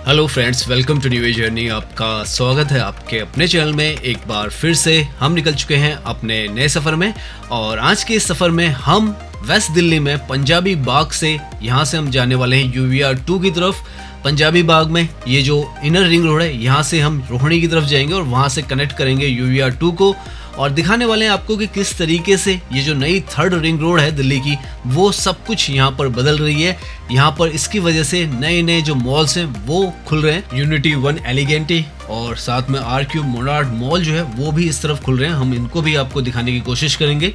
Hello friends, welcome to new a journey. आपका स्वागत है आपके अपने चैनल में। एक बार फिर से हम निकल चुके हैं अपने नए सफ़र में और आज के इस सफ़र में हम वेस्ट दिल्ली में पंजाबी बाग से यहाँ से हम जाने वाले हैं UVR 2 की तरफ। पंजाबी बाग में ये जो इनर रिंग रोड है, यहाँ से हम रोहिणी की तरफ जाएंगे और वहाँ से कनेक्ट करेंगे UVR 2 को और दिखाने वाले हैं आपको कि किस तरीके से ये जो नई थर्ड रिंग रोड है दिल्ली की, वो सब कुछ यहाँ पर बदल रही है। यहाँ पर इसकी वजह से नए नए जो मॉल्स हैं वो खुल रहे हैं। यूनिटी 1 एलिगेंटी और साथ में RQ मोनार्ड मॉल जो है वो भी इस तरफ खुल रहे हैं। हम इनको भी आपको दिखाने की कोशिश करेंगे।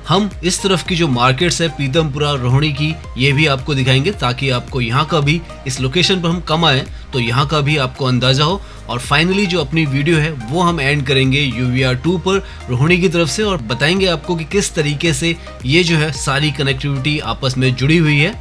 हम इस तरफ की जो मार्केट्स है पीतमपुरा रोहिणी की, ये भी आपको दिखाएंगे ताकि आपको यहाँ का भी, इस लोकेशन पर हम कम आए तो यहाँ का भी आपको अंदाजा हो। और फाइनली जो अपनी वीडियो है वो हम एंड करेंगे UVR 2 पर रोहिणी की तरफ से और बताएंगे आपको कि किस तरीके से ये जो है सारी कनेक्टिविटी आपस में जुड़ी हुई है।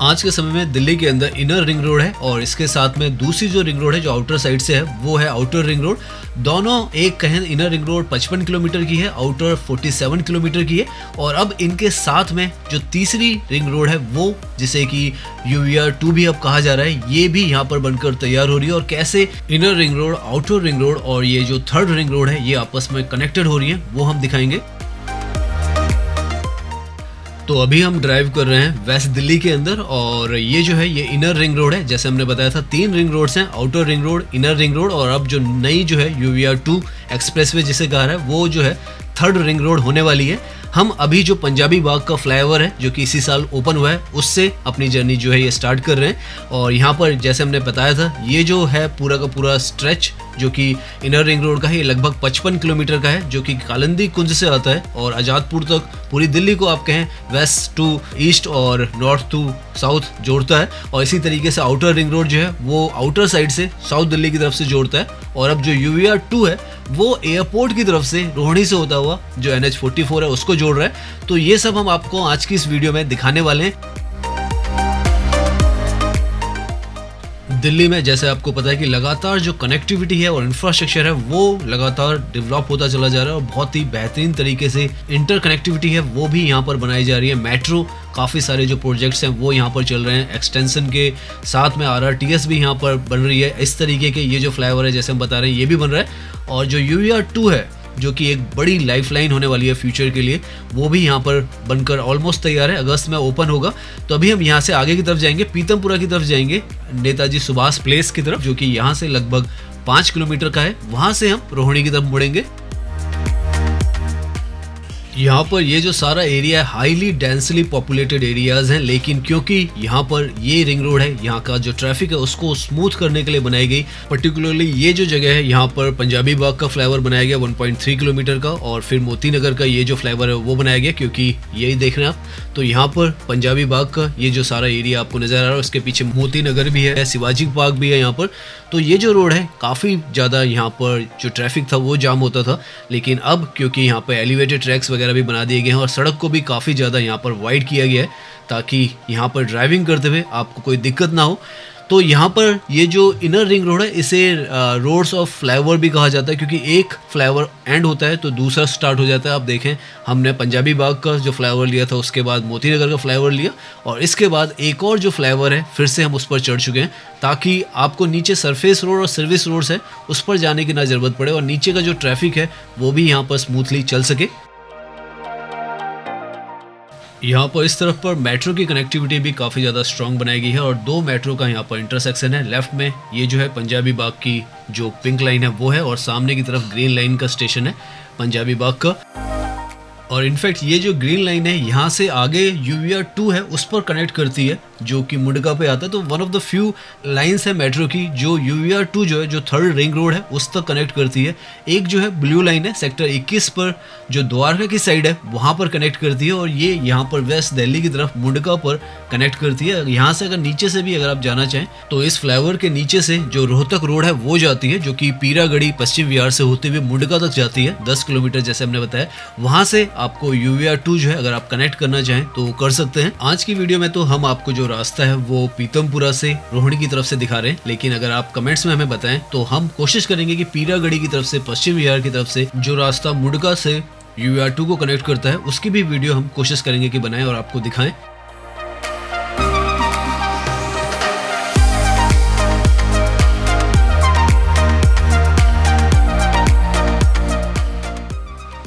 आज के समय में दिल्ली के अंदर इनर रिंग रोड है और इसके साथ में दूसरी जो रिंग रोड है जो आउटर साइड से है वो है आउटर रिंग रोड। दोनों एक कहें, इनर रिंग रोड 55 किलोमीटर की है, आउटर 47 किलोमीटर की है। और अब इनके साथ में जो तीसरी रिंग रोड है वो, जिसे कि UVR 2 भी अब कहा जा रहा है, ये भी यहाँ पर बनकर तैयार हो रही है। और कैसे inner ring road, outer ring road और ये जो थर्ड रिंग रोड है ये आपस में कनेक्टेड हो रही है, वो हम दिखाएंगे। तो अभी हम ड्राइव कर रहे हैं वेस्ट दिल्ली के अंदर और ये जो है ये इनर रिंग रोड है। जैसे हमने बताया था 3 रिंग रोड्स हैं, outer ring road, inner ring road और अब जो नई जो है UVR 2 एक्सप्रेसवे जिसे कहा है वो जो है थर्ड रिंग रोड होने वाली है। हम अभी जो पंजाबी बाग का फ्लाईओवर है जो कि इसी साल ओपन हुआ है उससे अपनी जर्नी जो है ये स्टार्ट कर रहे हैं। और यहाँ पर जैसे हमने बताया था ये जो है पूरा का पूरा स्ट्रेच जो कि इनर रिंग रोड का है, ये लगभग 55 किलोमीटर का है जो कि कालिंदी कुंज से आता है और आज़ादपुर तक पूरी दिल्ली को आप कहें वेस्ट टू ईस्ट और नॉर्थ टू साउथ जोड़ता है। और इसी तरीके से आउटर रिंग रोड जो है वो आउटर साइड से साउथ दिल्ली की तरफ से जोड़ता है। और अब जो UVR 2 है वो एयरपोर्ट की तरफ से रोहिणी से होता हुआ जो NH44 है उसको जोड़ रहा है। तो ये सब हम आपको आज की इस वीडियो में दिखाने वाले हैं। दिल्ली में जैसे आपको पता है कि लगातार जो कनेक्टिविटी है और इंफ्रास्ट्रक्चर है वो लगातार डेवलप होता चला जा रहा है और बहुत ही बेहतरीन तरीके से इंटर कनेक्टिविटी है वो भी यहाँ पर बनाई जा रही है। मेट्रो, काफ़ी सारे जो प्रोजेक्ट्स हैं वो यहाँ पर चल रहे हैं। एक्सटेंशन के साथ में RRTS भी यहाँ पर बन रही है। इस तरीके के ये जो फ्लाईओवर है जैसे हम बता रहे हैं ये भी बन रहा है। और जो UVR 2 है जो कि एक बड़ी लाइफलाइन होने वाली है फ्यूचर के लिए, वो भी यहाँ पर बनकर ऑलमोस्ट तैयार है। अगस्त में ओपन होगा। तो अभी हम यहाँ से आगे की तरफ जाएंगे, पीतमपुरा की तरफ जाएंगे, नेताजी सुभाष प्लेस की तरफ जो कि यहाँ से लगभग 5 किलोमीटर का है। वहाँ से हम रोहिणी की तरफ मुड़ेंगे। यहाँ पर ये जो सारा एरिया है हाईली डेंसली पॉपुलेटेड एरियाज हैं, लेकिन क्योंकि यहाँ पर ये रिंग रोड है, यहाँ का जो ट्रैफिक है उसको स्मूथ करने के लिए बनाई गई। पर्टिकुलरली ये जो जगह है यहाँ पर पंजाबी बाग का फ्लाईओवर बनाया गया 1.3 किलोमीटर का और फिर मोती नगर का ये जो फ्लाईओवर है वो बनाया गया, क्योंकि यही देख रहे हैं आप। तो यहाँ पर पंजाबी बाग का ये जो सारा एरिया आपको नजर आ रहा है, उसके पीछे मोती नगर भी है, शिवाजी पार्क भी है यहाँ पर। तो ये जो रोड है काफ़ी ज़्यादा यहाँ पर जो ट्रैफिक था वो जाम होता था, लेकिन अब क्योंकि यहाँ पर एलिवेटेड ट्रैक्स वगैरह भी बना दिए गए हैं और सड़क को भी काफ़ी ज़्यादा यहाँ पर वाइड किया गया है ताकि यहाँ पर ड्राइविंग करते हुए आपको कोई दिक्कत ना हो। तो यहाँ पर ये जो इनर रिंग रोड है इसे रोड्स ऑफ फ्लाईओवर भी कहा जाता है, क्योंकि एक फ्लाईओवर एंड होता है तो दूसरा स्टार्ट हो जाता है। आप देखें हमने पंजाबी बाग का जो फ्लाईओवर लिया था, उसके बाद मोती नगर का फ्लाईओवर लिया और इसके बाद एक और जो फ्लाईओवर है फिर से हम उस पर चढ़ चुके हैं ताकि आपको नीचे सरफेस रोड और सर्विस रोड्स है उस पर जाने की ना ज़रूरत पड़े और नीचे का जो ट्रैफिक है वो भी यहाँ पर स्मूथली चल सके। यहाँ पर इस तरफ पर मेट्रो की कनेक्टिविटी भी काफ़ी ज़्यादा स्ट्रॉन्ग बनाई गई है और 2 मेट्रो का यहाँ पर इंटरसेक्शन है। लेफ्ट में ये जो है पंजाबी बाग की जो पिंक लाइन है वो है और सामने की तरफ ग्रीन लाइन का स्टेशन है पंजाबी बाग का। और इनफैक्ट ये जो ग्रीन लाइन है यहाँ से आगे UVR 2 है उस पर कनेक्ट करती है जो कि मुंडका पे आता है। तो one of the few lines है मेट्रो की जो UVR 2 जो है जो थर्ड रिंग रोड है उस तक कनेक्ट करती है। एक जो है ब्लू लाइन है सेक्टर 21 पर जो द्वारका की साइड है वहाँ पर कनेक्ट करती है और ये यहाँ पर वेस्ट दिल्ली की तरफ मुंडका पर कनेक्ट करती है। यहाँ से अगर नीचे से भी अगर आप जाना चाहें तो इस फ्लाईओवर के नीचे से जो रोहतक रोड है वो जाती है जो कि पीरागढ़ी पश्चिम विहार से होते हुए मुंडका तक जाती है 10 किलोमीटर जैसे हमने बताया। वहाँ से आपको UVR 2 जो है अगर आप कनेक्ट करना चाहें तो कर सकते हैं। आज की वीडियो में तो हम आपको जो रास्ता है वो पीतमपुरा से रोहिणी की तरफ से दिखा रहे हैं, लेकिन अगर आप कमेंट्स में हमें बताएं तो हम कोशिश करेंगे कि पीरागढ़ी की तरफ से पश्चिम विहार की तरफ से जो रास्ता मुंडका से UVR 2 को कनेक्ट करता है उसकी भी वीडियो हम कोशिश करेंगे कि बनाएं और आपको दिखाएं।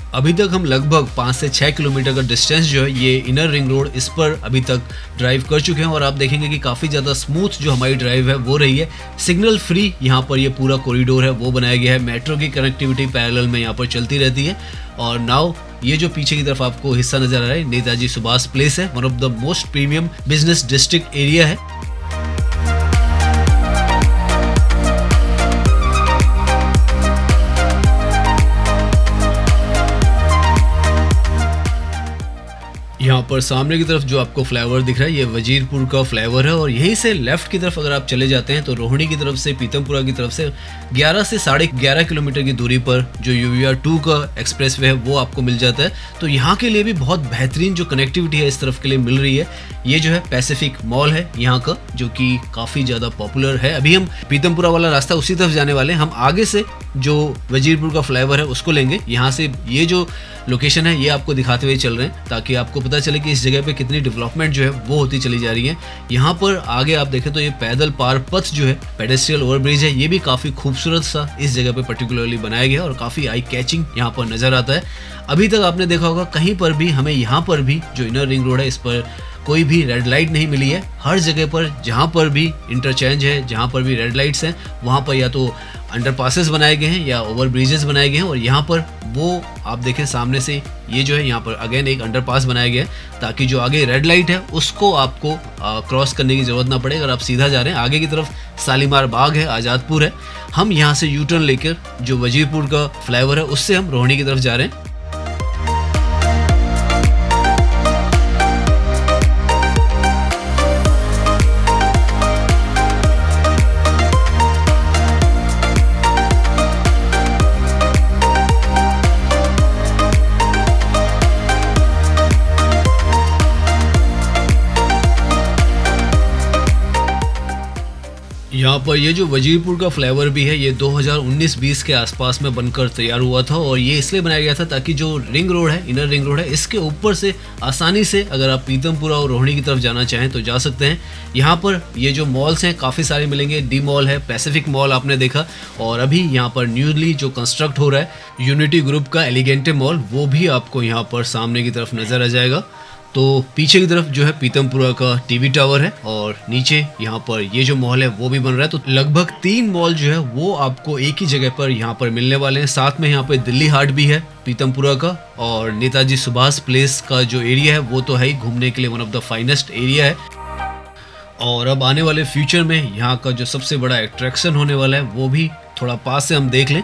अभी तक हम लगभग 5 से 6 किलोमीटर का डिस्टेंस जो है ये इनर रिंग रोड इस पर अभी तक ड्राइव कर चुके हैं और आप देखेंगे कि काफ़ी ज़्यादा स्मूथ जो हमारी ड्राइव है वो रही है। सिग्नल फ्री यहाँ पर ये पूरा कॉरिडोर है वो बनाया गया है। मेट्रो की कनेक्टिविटी पैरेलल में यहाँ पर चलती रहती है। और नाउ ये जो पीछे की तरफ आपको हिस्सा नजर आ रहा है नेताजी सुभाष प्लेस है, one of the most premium business district area है। यहाँ पर सामने की तरफ जो आपको फ्लाईओवर दिख रहा है ये वजीरपुर का फ्लाईओवर है और यहीं से लेफ्ट की तरफ अगर आप चले जाते हैं तो रोहिणी की तरफ से पीतमपुरा की तरफ से 11 से 11.5 किलोमीटर की दूरी पर जो UVR 2 का एक्सप्रेसवे है वो आपको मिल जाता है। तो यहाँ के लिए भी बहुत बेहतरीन जो कनेक्टिविटी है इस तरफ के लिए मिल रही है। ये जो है पैसिफिक मॉल है यहाँ का जो कि काफ़ी ज़्यादा पॉपुलर है। अभी हम पीतमपुरा वाला रास्ता उसी तरफ जाने वाले हैं। हम आगे से जो वजीरपुर का फ्लाईओवर है उसको लेंगे। यहाँ से ये जो लोकेशन है ये आपको दिखाते हुए चल रहे हैं ताकि आपको पता चले कि इस जगह पे कितनी डेवलपमेंट जो है वो होती चली जा रही है। यहाँ पर आगे आप देखें तो ये पैदल पार पथ जो है पेडेस्ट्रियल ओवरब्रिज है ये भी काफ़ी खूबसूरत सा इस जगह पे पर्टिकुलरली बनाया गया और काफ़ी आई कैचिंग यहाँ पर नज़र आता है। अभी तक आपने देखा होगा कहीं पर भी हमें यहाँ पर भी जो इनर रिंग रोड है इस पर कोई भी रेड लाइट नहीं मिली है। हर जगह पर जहाँ पर भी इंटरचेंज है, जहाँ पर भी रेड लाइट्स हैं वहाँ पर या तो अंडरपासेस बनाए गए हैं या ओवर ब्रिजेस बनाए गए हैं। और यहाँ पर वो आप देखें सामने से ये जो है यहाँ पर अगेन एक अंडरपास बनाया गया है ताकि जो आगे रेड लाइट है उसको आपको क्रॉस करने की ज़रूरत ना पड़े। अगर आप सीधा जा रहे हैं आगे की तरफ शालीमार बाग है, आज़ादपुर है, हम यहाँ से यू टर्न लेकर जो वजीरपुर का फ्लाईओवर है उससे हम रोहिणी की तरफ जा रहे हैं। यहाँ पर ये जो वजीरपुर का फ्लाईओवर भी है ये 2019-20 के आसपास में बनकर तैयार हुआ था और ये इसलिए बनाया गया था ताकि जो रिंग रोड है, इनर रिंग रोड है, इसके ऊपर से आसानी से अगर आप पीतमपुरा और रोहिणी की तरफ जाना चाहें तो जा सकते हैं। यहाँ पर ये जो मॉल्स हैं काफ़ी सारे मिलेंगे। डी मॉल है, पैसिफिक मॉल आपने देखा और अभी यहाँ पर न्यूली जो कंस्ट्रक्ट हो रहा है यूनिटी ग्रुप का एलिगेंटे मॉल वो भी आपको यहाँ पर सामने की तरफ नज़र आ जाएगा। तो पीछे की तरफ जो है पीतमपुरा का टीवी टावर है और नीचे यहाँ पर ये जो मॉल है वो भी बन रहा है। तो लगभग 3 मॉल जो है वो आपको एक ही जगह पर यहाँ पर मिलने वाले हैं। साथ में यहाँ पे दिल्ली हाट भी है पीतमपुरा का और नेताजी सुभाष प्लेस का जो एरिया है वो तो है ही घूमने के लिए one of the finest area है। और अब आने वाले फ्यूचर में यहाँ का जो सबसे बड़ा अट्रैक्शन होने वाला है वो भी थोड़ा पास से हम देख लें।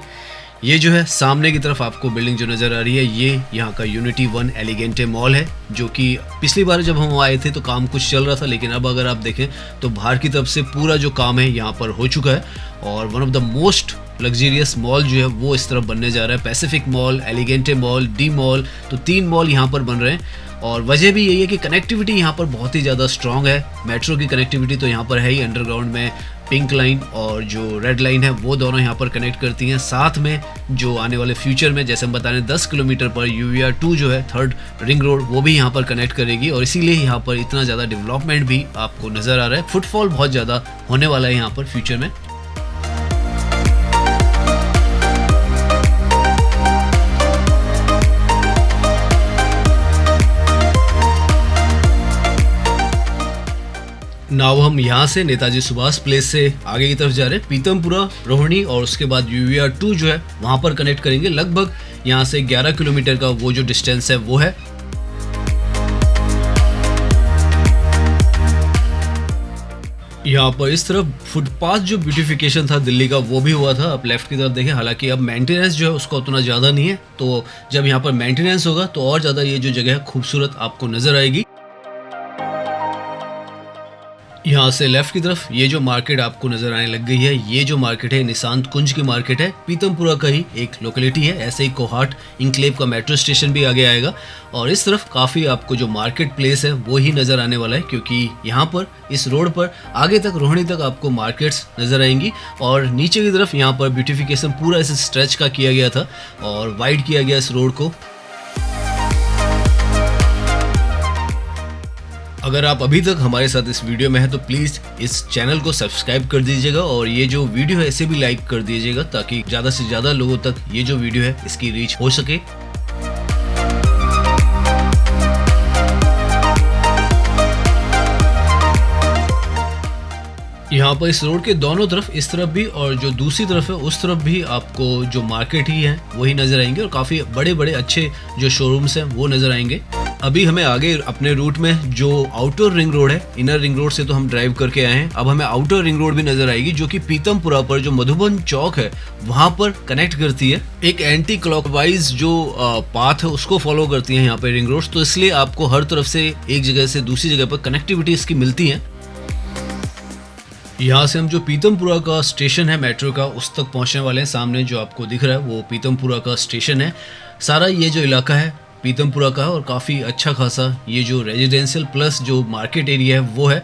ये जो है सामने की तरफ आपको बिल्डिंग जो नज़र आ रही है ये यहाँ का यूनिटी 1 एलिगेंटे मॉल है जो कि पिछली बार जब हम आए थे तो काम कुछ चल रहा था, लेकिन अब अगर आप देखें तो बाहर की तरफ से पूरा जो काम है यहाँ पर हो चुका है और one of the most luxurious mall जो है वो इस तरफ बनने जा रहा है। Pacific mall, Elegante mall, D mall, तो 3 मॉल यहाँ पर बन रहे हैं और वजह भी यही है कि कनेक्टिविटी यहाँ पर बहुत ही ज़्यादा स्ट्रॉन्ग है। मेट्रो की कनेक्टिविटी तो यहाँ पर है ही, अंडरग्राउंड में पिंक लाइन और जो रेड लाइन है वो दोनों यहाँ पर कनेक्ट करती हैं। साथ में जो आने वाले फ्यूचर में जैसे हम बता रहे हैं 10 किलोमीटर पर UVR 2 जो है थर्ड रिंग रोड वो भी यहाँ पर कनेक्ट करेगी और इसीलिए यहाँ पर इतना ज़्यादा डेवलपमेंट भी आपको नज़र आ रहा है। फुटफॉल बहुत ज़्यादा होने वाला है यहाँ पर फ्यूचर में। नाउ हम यहाँ से नेताजी सुभाष प्लेस से आगे की तरफ जा रहे हैं पीतमपुरा, रोहिणी और उसके बाद UVR 2 जो है वहाँ पर कनेक्ट करेंगे। लगभग यहाँ से 11 किलोमीटर का वो जो डिस्टेंस है वो है। यहाँ पर इस तरफ फुटपाथ जो ब्यूटिफिकेशन था दिल्ली का वो भी हुआ था। आप लेफ्ट की तरफ देखें, हालांकि अब मेंटेनेंस जो है उसका उतना ज़्यादा नहीं है, तो जब यहाँ पर मेंटेनेंस होगा तो और ज़्यादा ये जो जगह है खूबसूरत आपको नज़र आएगी। यहाँ से लेफ्ट की तरफ ये जो मार्केट आपको नजर आने लग गई है ये जो मार्केट है निशांत कुंज की मार्केट है, पीतमपुरा का ही एक लोकेलिटी है। ऐसे ही कोहाट इंक्लेव का मेट्रो स्टेशन भी आगे आएगा और इस तरफ काफ़ी आपको जो मार्केट प्लेस है वो ही नज़र आने वाला है क्योंकि यहाँ पर इस रोड पर आगे तक रोहिणी तक आपको मार्केट्स नज़र आएंगी और नीचे की तरफ यहाँ पर ब्यूटिफिकेशन पूरा इस स्ट्रेच का किया गया था और वाइड किया गया इस रोड को। अगर आप अभी तक हमारे साथ इस वीडियो में हैं तो प्लीज़ इस चैनल को सब्सक्राइब कर दीजिएगा और ये जो वीडियो है इसे भी लाइक कर दीजिएगा ताकि ज़्यादा से ज़्यादा लोगों तक ये जो वीडियो है इसकी रीच हो सके। यहाँ पर इस रोड के दोनों तरफ, इस तरफ भी और जो दूसरी तरफ है उस तरफ भी आपको जो मार्केट ही है वही नज़र आएंगे और काफ़ी बड़े बड़े अच्छे जो शोरूम्स हैं वो नज़र आएंगे। अभी हमें आगे अपने रूट में जो आउटर रिंग रोड है, इनर रिंग रोड से तो हम ड्राइव करके आए हैं, अब हमें आउटर रिंग रोड भी नज़र आएगी जो कि पीतमपुरा पर जो मधुबन चौक है वहाँ पर कनेक्ट करती है। एक एंटी क्लॉकवाइज जो पाथ है उसको फॉलो करती है यहाँ पे रिंग रोड, तो इसलिए आपको हर तरफ से एक जगह से दूसरी जगह पर कनेक्टिविटी इसकी मिलती है। यहाँ से हम जो पीतमपुरा का स्टेशन है मेट्रो का उस तक पहुँचने वाले हैं। सामने जो आपको दिख रहा है वो पीतमपुरा का स्टेशन है। सारा ये जो इलाका है पीतमपुरा का है और काफ़ी अच्छा खासा ये जो रेजिडेंशियल प्लस जो मार्केट एरिया है वो है।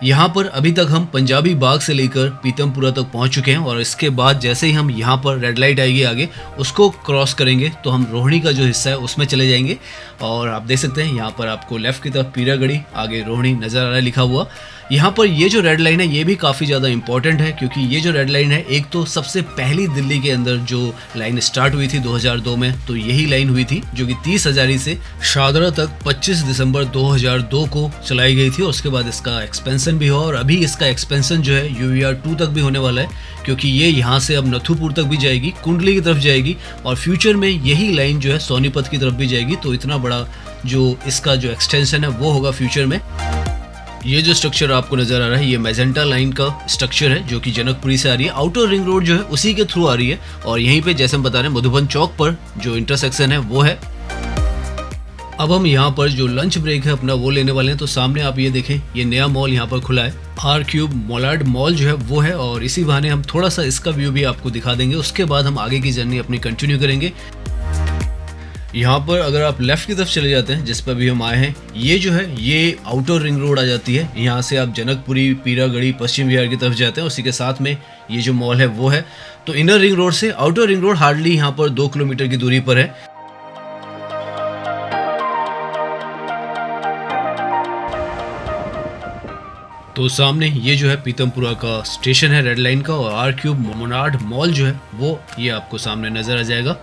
यहाँ पर अभी तक हम पंजाबी बाग से लेकर पीतमपुरा तक पहुँच चुके हैं और इसके बाद जैसे ही हम यहाँ पर रेड लाइट आएगी आगे उसको क्रॉस करेंगे तो हम रोहिणी का जो हिस्सा है उसमें चले जाएंगे। और आप देख सकते हैं यहाँ पर आपको लेफ्ट की तरफ पीरागढ़ी, आगे रोहिणी नज़र आ रहा है लिखा हुआ। यहाँ पर ये जो रेड लाइन है ये भी काफ़ी ज़्यादा इंपॉर्टेंट है क्योंकि ये जो रेड लाइन है एक तो सबसे पहली दिल्ली के अंदर जो लाइन स्टार्ट हुई थी 2002 में, तो यही लाइन हुई थी जो कि 30 हजारी से शाहदरा तक 25 दिसंबर 2002 को चलाई गई थी। और उसके बाद इसका एक्सपेंशन भी हुआ और अभी इसका एक्सपेंशन जो है UVR 2 तक भी होने वाला है क्योंकि ये यहाँ से अब नथुपुर तक भी जाएगी, कुंडली की तरफ जाएगी और फ्यूचर में यही लाइन जो है सोनीपत की तरफ भी जाएगी। तो इतना बड़ा जो इसका जो एक्सटेंशन है वो होगा फ्यूचर में। ये जो स्ट्रक्चर आपको नज़र आ रहा है ये मैजेंटा लाइन का स्ट्रक्चर है जो कि जनकपुरी से आ रही है। आउटर रिंग रोड जो है उसी के थ्रू आ रही है और यहीं पे जैसे हम बता रहे हैं मधुबन चौक पर जो इंटरसेक्शन है वो है। अब हम यहाँ पर जो लंच ब्रेक है अपना वो लेने वाले हैं। तो सामने आप ये देखें ये नया मॉल यहाँ पर खुला है, R-Cube मोलार्ड मॉल जो है वो है और इसी बहाने हम थोड़ा सा इसका व्यू भी आपको दिखा देंगे। उसके बाद हम आगे की जर्नी अपनी कंटिन्यू करेंगे। यहाँ पर अगर आप लेफ्ट की तरफ चले जाते हैं जिस पर भी हम आए हैं, ये जो है ये आउटर रिंग रोड आ जाती है। यहाँ से आप जनकपुरी, पीरागढ़ी, पश्चिम विहार की तरफ जाते हैं, उसी के साथ में ये जो मॉल है वो है। तो इनर रिंग रोड से आउटर रिंग रोड हार्डली यहाँ पर 2 किलोमीटर की दूरी पर है। तो सामने ये जो है पीतमपुरा का स्टेशन है रेड लाइन का और R-Cube मोनार्ड मॉल जो है वो ये आपको सामने नजर आ जाएगा।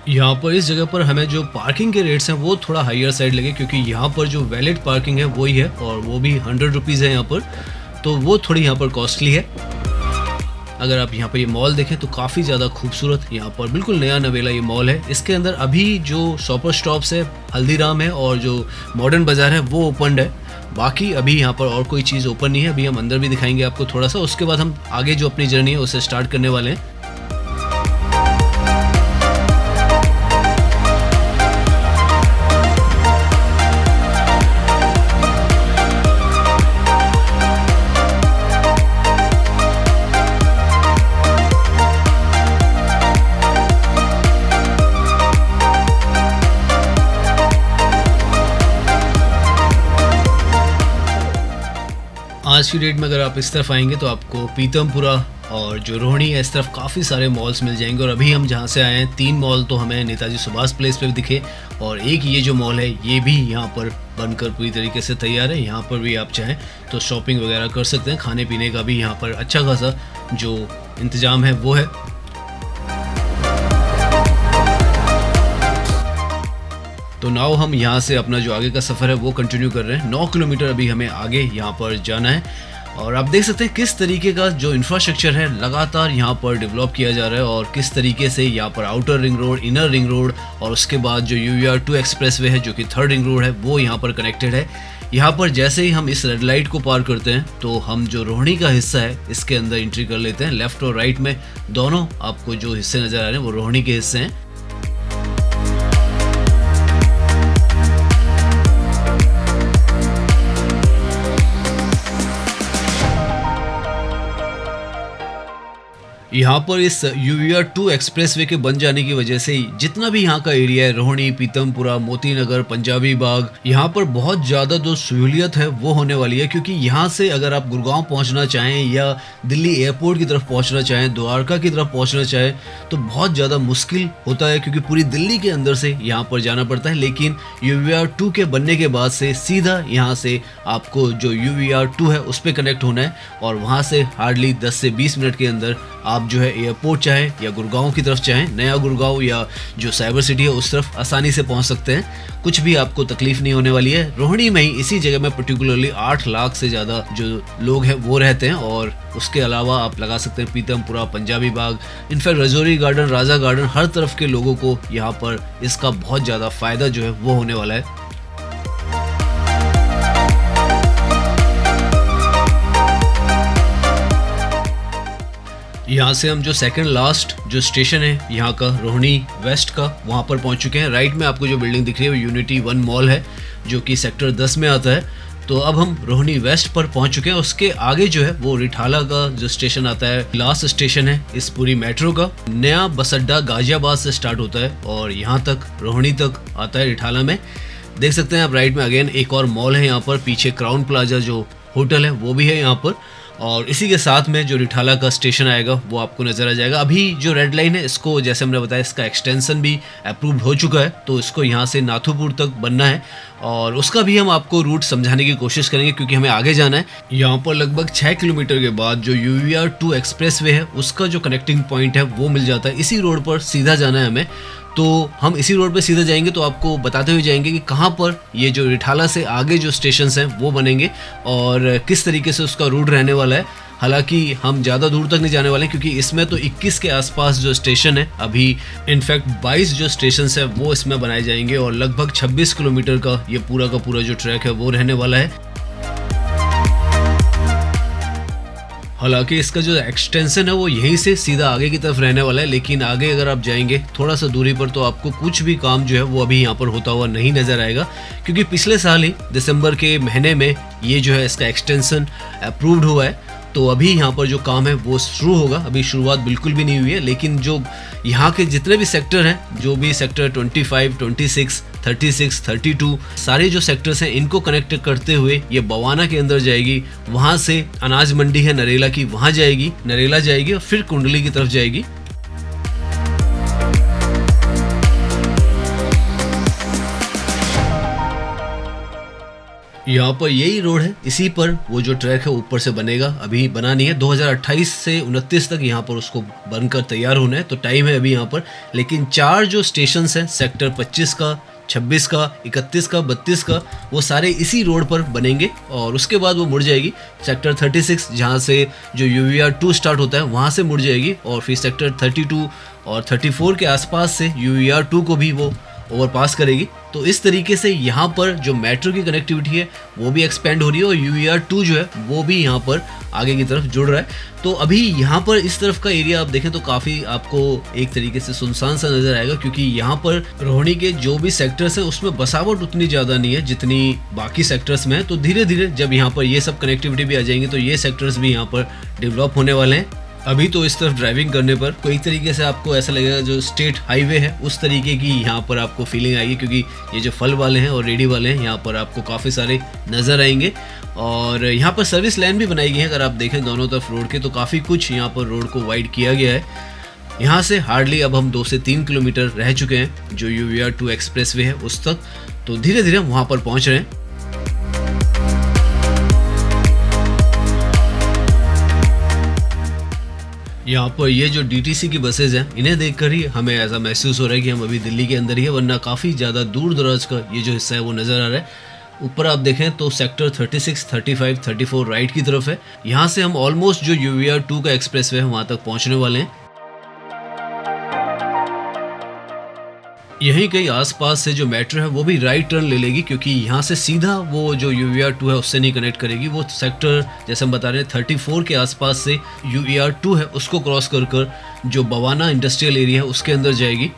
यहाँ पर इस जगह पर हमें जो पार्किंग के रेट्स हैं वो थोड़ा हाईयर साइड लगे क्योंकि यहाँ पर जो वैलिड पार्किंग है वही है और वो भी 100 रुपीज़ है यहाँ पर, तो वो थोड़ी यहाँ पर कॉस्टली है। अगर आप यहाँ पर ये मॉल देखें तो काफ़ी ज़्यादा खूबसूरत यहाँ पर बिल्कुल नया नवेला ये मॉल है। इसके अंदर अभी जो शॉपर स्टॉप्स है, हल्दीराम है और जो मॉडर्न बाज़ार है वो ओपन है। बाकी अभी यहाँ पर और कोई चीज़ ओपन नहीं है। अभी हम अंदर भी दिखाएंगे आपको थोड़ा सा, उसके बाद हम आगे जो अपनी जर्नी है उसे स्टार्ट करने वाले हैं। आज की डेट में अगर आप इस तरफ आएंगे तो आपको पीतमपुरा और जो रोहिणी है इस तरफ काफ़ी सारे मॉल्स मिल जाएंगे। और अभी हम जहाँ से आए हैं 3 मॉल तो हमें नेताजी सुभाष प्लेस पे दिखे और एक ये जो मॉल है ये भी यहाँ पर बनकर पूरी तरीके से तैयार है। यहाँ पर भी आप चाहें तो शॉपिंग वगैरह कर सकते हैं, खाने पीने का भी यहाँ पर अच्छा खासा जो इंतज़ाम है वो है। तो नाउ हम यहाँ से अपना जो आगे का सफ़र है वो कंटिन्यू कर रहे हैं। 9 किलोमीटर अभी हमें आगे यहाँ पर जाना है और आप देख सकते हैं किस तरीके का जो इंफ्रास्ट्रक्चर है लगातार यहाँ पर डेवलप किया जा रहा है और किस तरीके से यहाँ पर outer ring road, inner ring road और उसके बाद जो UVR 2 एक्सप्रेसवे है जो कि 3rd रिंग रोड है वो यहाँ पर कनेक्टेड है। यहाँ पर जैसे ही हम इस रेड लाइट को पार करते हैं तो हम जो रोहिणी का हिस्सा है इसके अंदर एंट्री कर लेते हैं। लेफ्ट और राइट में दोनों आपको जो हिस्से नज़र आ रहे हैं वो रोहिणी के हिस्से हैं। यहाँ पर इस UVR 2 एक्सप्रेसवे के बन जाने की वजह से जितना भी यहाँ का एरिया है, रोहिणी, पीतमपुरा, मोती नगर, पंजाबी बाग, यहाँ पर बहुत ज़्यादा जो सहूलियत है वो होने वाली है। क्योंकि यहाँ से अगर आप गुड़गांव पहुँचना चाहें या दिल्ली एयरपोर्ट की तरफ पहुँचना चाहें, द्वारका की तरफ पहुँचना चाहें तो बहुत ज़्यादा मुश्किल होता है क्योंकि पूरी दिल्ली के अंदर से यहाँ पर जाना पड़ता है। लेकिन UVR 2 के बनने के बाद से सीधा यहाँ से आपको जो UVR 2 है उस पर कनेक्ट होना है और वहाँ से हार्डली 10 से 20 मिनट के अंदर आप आप जो है एयरपोर्ट चाहे या गुड़गांव की तरफ चाहें, नया गुड़गांव या जो साइबर सिटी है उस तरफ आसानी से पहुंच सकते हैं। कुछ भी आपको तकलीफ नहीं होने वाली है। रोहिणी में ही इसी जगह में पर्टिकुलरली 8 लाख से ज़्यादा जो लोग हैं वो रहते हैं, और उसके अलावा आप लगा सकते हैं पीतमपुरा, पंजाबी बाग, इनफैक्ट रजौरी गार्डन, राजा गार्डन, हर तरफ के लोगों को यहाँ पर इसका बहुत ज़्यादा फ़ायदा जो है वो होने वाला है। यहाँ से हम जो सेकंड लास्ट जो स्टेशन है यहाँ का रोहिणी वेस्ट का, वहाँ पर पहुँच चुके हैं। राइट में आपको जो बिल्डिंग दिख रही है वो यूनिटी 1 मॉल है जो कि सेक्टर 10 में आता है। तो अब हम रोहिणी वेस्ट पर पहुँच चुके हैं। उसके आगे जो है वो रिठाला का जो स्टेशन आता है, लास्ट स्टेशन है इस पूरी मेट्रो का। नया बस अड्डा गाजियाबाद से स्टार्ट होता है और यहाँ तक रोहिणी तक आता है रिठाला में। देख सकते हैं आप राइट में अगेन एक और मॉल है यहाँ पर, पीछे क्राउन प्लाजा जो होटल है वो भी है यहाँ पर, और इसी के साथ में जो रिठाला का स्टेशन आएगा वो आपको नज़र आ जाएगा। अभी जो रेड लाइन है इसको जैसे हमने बताया इसका एक्सटेंशन भी अप्रूव्ड हो चुका है, तो इसको यहाँ से नाथुपुर तक बनना है और उसका भी हम आपको रूट समझाने की कोशिश करेंगे क्योंकि हमें आगे जाना है। यहाँ पर लगभग 6 किलोमीटर के बाद जो UVR2 एक्सप्रेस वे है उसका जो कनेक्टिंग पॉइंट है वो मिल जाता है। इसी रोड पर सीधा जाना है हमें, तो हम इसी रोड पे सीधा जाएंगे तो आपको बताते हुए जाएंगे कि कहाँ पर ये जो रिठाला से आगे जो स्टेशंस हैं वो बनेंगे और किस तरीके से उसका रूट रहने वाला है। हालांकि हम ज़्यादा दूर तक नहीं जाने वाले क्योंकि इसमें तो 21 के आसपास जो स्टेशन है, अभी इनफैक्ट 22 जो स्टेशन है वो इसमें बनाए जाएंगे और लगभग 26 किलोमीटर का ये पूरा का पूरा जो ट्रैक है वो रहने वाला है। हालांकि इसका जो एक्सटेंशन है वो यहीं से सीधा आगे की तरफ रहने वाला है, लेकिन आगे अगर आप जाएंगे थोड़ा सा दूरी पर तो आपको कुछ भी काम जो है वो अभी यहाँ पर होता हुआ नहीं नज़र आएगा क्योंकि पिछले साल ही दिसंबर के महीने में ये जो है इसका एक्सटेंशन अप्रूव्ड हुआ है। तो अभी यहाँ पर जो काम है वो शुरू होगा, अभी शुरुआत बिल्कुल भी नहीं हुई है, लेकिन जो यहाँ के जितने भी सेक्टर हैं, जो भी सेक्टर 25, 26, 36, 32 सारे जो सेक्टर्स हैं इनको कनेक्ट करते हुए ये बवाना के अंदर जाएगी। वहाँ से अनाज मंडी है नरेला की, वहाँ जाएगी, नरेला जाएगी और फिर कुंडली की तरफ जाएगी। यहाँ पर यही रोड है, इसी पर वो जो ट्रैक है ऊपर से बनेगा, अभी बना नहीं है। 2028 से 29 तक यहाँ पर उसको बनकर तैयार होना है, तो टाइम है अभी यहाँ पर। लेकिन 4 जो स्टेशंस हैं सेक्टर 25 का, 26 का, 31 का, 32 का, वो सारे इसी रोड पर बनेंगे और उसके बाद वो मुड़ जाएगी सेक्टर 36 जहाँ से जो UVR2 स्टार्ट होता है वहाँ से मुड़ जाएगी और फिर सेक्टर 32 और 34 के आसपास से UVR2 को भी वो ओवरपास करेगी। तो इस तरीके से यहाँ पर जो मेट्रो की कनेक्टिविटी है वो भी एक्सपेंड हो रही है और UVR2 जो है वो भी यहाँ पर आगे की तरफ जुड़ रहा है। तो अभी यहाँ पर इस तरफ का एरिया आप देखें तो काफ़ी आपको एक तरीके से सुनसान सा नज़र आएगा क्योंकि यहाँ पर रोहिणी के जो भी सेक्टर्स हैं उसमें बसावट उतनी ज़्यादा नहीं है जितनी बाकी सेक्टर्स में है। तो धीरे धीरे जब यहाँ पर ये सब कनेक्टिविटी भी आ जाएंगी तो ये सेक्टर्स भी यहाँ पर डेवलप होने वाले हैं। अभी तो इस तरफ ड्राइविंग करने पर कोई तरीके से आपको ऐसा लगेगा जो स्टेट हाईवे है उस तरीके की यहाँ पर आपको फीलिंग आएगी क्योंकि ये जो फल वाले हैं और रेडी वाले हैं यहाँ पर आपको काफ़ी सारे नज़र आएंगे। और यहाँ पर सर्विस लाइन भी बनाई गई है, अगर आप देखें दोनों तरफ रोड के तो काफ़ी कुछ यहाँ पर रोड को वाइड किया गया है। यहाँ से हार्डली अब हम 2 से 3 किलोमीटर रह चुके हैं जो UVR2 एक्सप्रेस वे है उस तक, तो धीरे धीरे हम वहाँ पर पहुँच रहे हैं। यहाँ पर ये जो DTC की बसेज हैं इन्हें देखकर ही हमें ऐसा महसूस हो रहा है कि हम अभी दिल्ली के अंदर ही है, वरना काफ़ी ज़्यादा दूर दराज का ये जो हिस्सा है वो नज़र आ रहा है। ऊपर आप देखें तो सेक्टर 36, 35, 34 राइट की तरफ है। यहाँ से हम ऑलमोस्ट जो UVR2 का एक्सप्रेस वे है वहाँ तक पहुँचने वाले हैं। यहीं कहीं आसपास से जो मेट्रो है वो भी राइट टर्न ले लेगी क्योंकि यहाँ से सीधा वो जो UVR2 है उससे नहीं कनेक्ट करेगी। वो सेक्टर जैसे हम बता रहे हैं 34 के आसपास से UVR2 है उसको क्रॉस कर कर जो बवाना इंडस्ट्रियल एरिया है उसके अंदर जाएगी।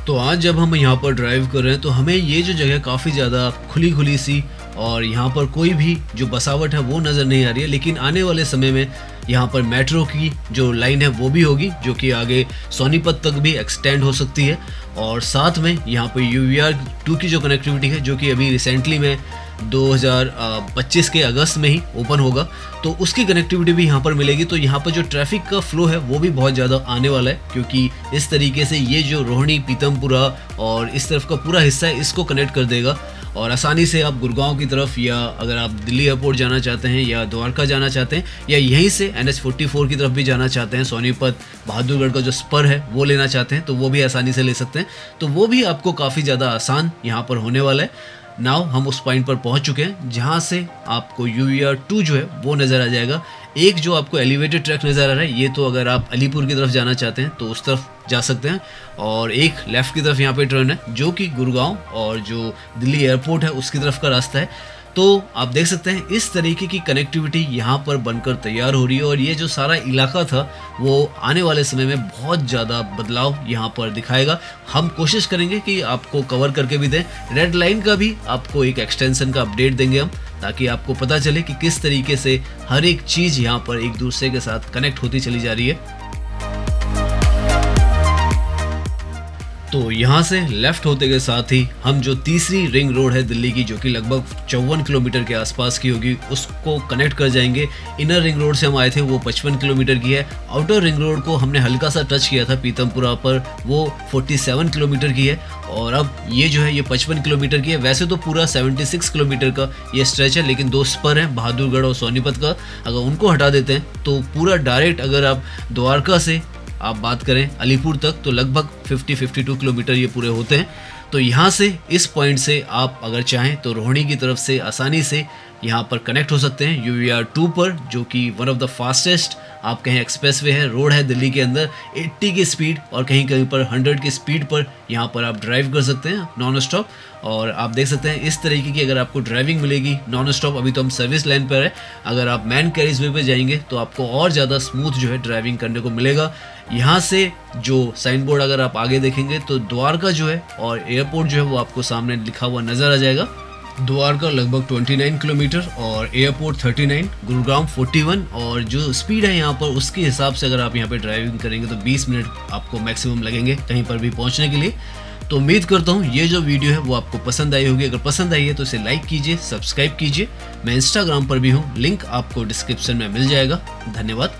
तो आज जब हम यहाँ पर ड्राइव कर रहे हैं तो हमें ये जो जगह काफ़ी ज़्यादा खुली खुली सी और यहाँ पर कोई भी जो बसावट है वो नज़र नहीं आ रही है, लेकिन आने वाले समय में यहाँ पर मेट्रो की जो लाइन है वो भी होगी जो कि आगे सोनीपत तक भी एक्सटेंड हो सकती है। और साथ में यहाँ पर UVR2 की जो कनेक्टिविटी है जो कि अभी रिसेंटली में 2025 के अगस्त में ही ओपन होगा, तो उसकी कनेक्टिविटी भी यहाँ पर मिलेगी। तो यहाँ पर जो ट्रैफिक का फ्लो है वो भी बहुत ज़्यादा आने वाला है, क्योंकि इस तरीके से ये जो रोहिणी, पीतमपुरा और इस तरफ का पूरा हिस्सा है इसको कनेक्ट कर देगा और आसानी से आप गुड़गांव की तरफ, या अगर आप दिल्ली एयरपोर्ट जाना चाहते हैं या द्वारका जाना चाहते हैं, या यहीं से NH44 की तरफ भी जाना चाहते हैं, सोनीपत बहादुरगढ़ का जो स्पर है वो लेना चाहते हैं, तो वो भी आसानी से ले सकते हैं। तो वो भी आपको काफ़ी ज़्यादा आसान यहाँ पर होने वाला है। नाउ हम उस पॉइंट पर पहुंच चुके हैं जहां से आपको UER 2 जो है वो नज़र आ जाएगा। एक जो आपको एलिवेटेड ट्रैक नज़र आ रहा है, ये तो अगर आप अलीपुर की तरफ जाना चाहते हैं तो उस तरफ जा सकते हैं, और एक लेफ़्ट की तरफ यहाँ पे टर्न है जो कि गुड़गांव और जो दिल्ली एयरपोर्ट है उसकी तरफ का रास्ता है। तो आप देख सकते हैं इस तरीके की कनेक्टिविटी यहाँ पर बनकर तैयार हो रही है, और ये जो सारा इलाका था वो आने वाले समय में बहुत ज़्यादा बदलाव यहाँ पर दिखाएगा। हम कोशिश करेंगे कि आपको कवर करके भी दें, रेड लाइन का भी आपको एक एक्सटेंशन का अपडेट देंगे हम, ताकि आपको पता चले कि किस तरीके से हर एक चीज़ यहाँ पर एक दूसरे के साथ कनेक्ट होती चली जा रही है। तो यहाँ से लेफ्ट होते के साथ ही हम जो तीसरी रिंग रोड है दिल्ली की, जो कि लगभग 54 किलोमीटर के आसपास की होगी, उसको कनेक्ट कर जाएंगे। इनर रिंग रोड से हम आए थे वो 55 किलोमीटर की है। आउटर रिंग रोड को हमने हल्का सा टच किया था पीतमपुरा पर, वो 47 किलोमीटर की है, और अब ये जो है ये 55 किलोमीटर की है। वैसे तो पूरा 76 किलोमीटर का ये स्ट्रेच है, लेकिन दो स्पर हैं बहादुरगढ़ और सोनीपत का, अगर उनको हटा देते हैं तो पूरा डायरेक्ट अगर आप द्वारका से आप बात करें अलीपुर तक तो लगभग 50-52 किलोमीटर ये पूरे होते हैं। तो यहाँ से इस पॉइंट से आप अगर चाहें तो रोहिणी की तरफ से आसानी से यहाँ पर कनेक्ट हो सकते हैं UER 2 पर, जो कि वन ऑफ द फास्टेस्ट आप कहें एक्सप्रेसवे है, रोड है दिल्ली के अंदर। 80 की स्पीड और कहीं कहीं पर 100 की स्पीड पर यहाँ पर आप ड्राइव कर सकते हैं नॉन स्टॉप। और आप देख सकते हैं इस तरीके की अगर आपको ड्राइविंग मिलेगी नॉन स्टॉप। अभी तो हम सर्विस लाइन पर है, अगर आप मैन कैरीज वे पे जाएंगे तो आपको और ज़्यादा स्मूथ जो है ड्राइविंग करने को मिलेगा। यहाँ से जो साइन बोर्ड अगर आप आगे देखेंगे तो द्वारका जो है और एयरपोर्ट जो है वो आपको सामने लिखा हुआ नज़र आ जाएगा। द्वारका लगभग 29 किलोमीटर और एयरपोर्ट 39, गुड़गांव 41, और जो स्पीड है यहाँ पर उसके हिसाब से अगर आप यहाँ पे ड्राइविंग करेंगे तो 20 मिनट आपको मैक्सिमम लगेंगे कहीं पर भी पहुँचने के लिए। तो उम्मीद करता हूँ ये जो वीडियो है वो आपको पसंद आई होगी। अगर पसंद आई है तो इसे लाइक कीजिए, सब्सक्राइब कीजिए। मैं इंस्टाग्राम पर भी हूँ, लिंक आपको डिस्क्रिप्शन में मिल जाएगा। धन्यवाद।